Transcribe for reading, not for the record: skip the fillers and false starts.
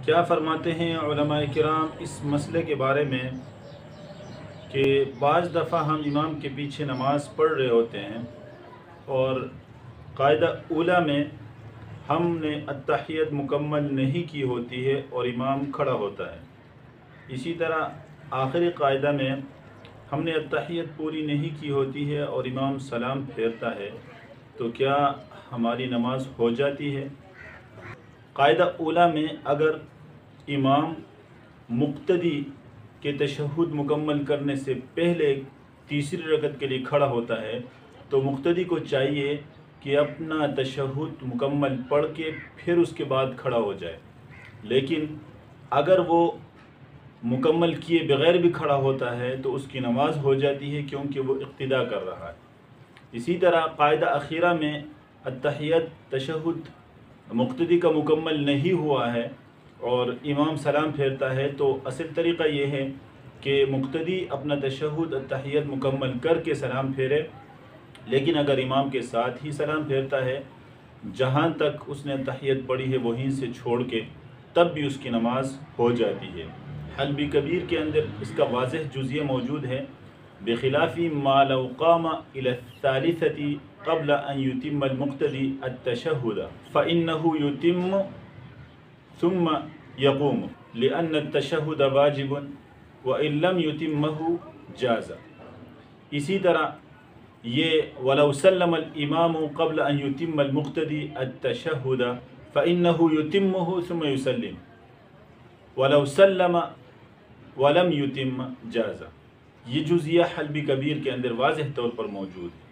کیا فرماتے ہیں علماء کرام اس مسئلے کے بارے میں کہ بعض دفعہ ہم امام کے پیچھے نماز پڑھ رہے ہوتے ہیں اور قاعدہ اولیٰ میں ہم نے التحیت مکمل نہیں کی ہوتی ہے اور امام کھڑا ہوتا ہے، اسی طرح آخری قاعدہ میں ہم نے التحیت پوری نہیں کی ہوتی ہے اور امام سلام پھیرتا ہے، تو کیا ہماری نماز ہو جاتی ہے؟ قاعدہ اولیٰ میں اگر امام مقتدی کے تشہد مکمل کرنے سے پہلے تیسری رکعت کے لیے کھڑا ہوتا ہے تو مقتدی کو چاہیے کہ اپنا تشہد مکمل پڑھ کے پھر اس کے بعد کھڑا ہو جائے، لیکن اگر وہ مکمل کیے بغیر بھی کھڑا ہوتا ہے تو اس کی نماز ہو جاتی ہے کیونکہ وہ اقتدا کر رہا ہے۔ اسی طرح قاعدہ اخیرہ میں التحیت تشہد مقتدی کا مکمل نہیں ہوا ہے اور امام سلام پھیرتا ہے تو اصل طریقہ یہ ہے کہ مقتدی اپنا تشہد التحیت مکمل کر کے سلام پھیرے، لیکن اگر امام کے ساتھ ہی سلام پھیرتا ہے جہاں تک اس نے التحیت پڑھی ہے وہیں سے چھوڑ کے، تب بھی اس کی نماز ہو جاتی ہے۔ حلبی کبیر کے اندر اس کا واضح جزیہ موجود ہے، بخلاف ما لو قام الى الثالثة قبل ان يتم المقتدی التشہد فإنه يتم ثم يقوم لأن التشہد واجب وإن لم يتمه جاز۔ اسی طرح یہ وَلَوْ سَلَّمَ الْإِمَامُ قَبْلَ أَنْ يُتِمَّ الْمُقْتَدِي التَّشَهُّدَ فَإِنَّهُ يُتِمُّهُ ثُمَّ يُسَلِّمُ وَلَوْ سَلَّمَ وَلَمْ يُتِمَّ جَازَ۔ یہ جزیہ حلبی کبیر کے اندر واضح طور پر موجود ہے۔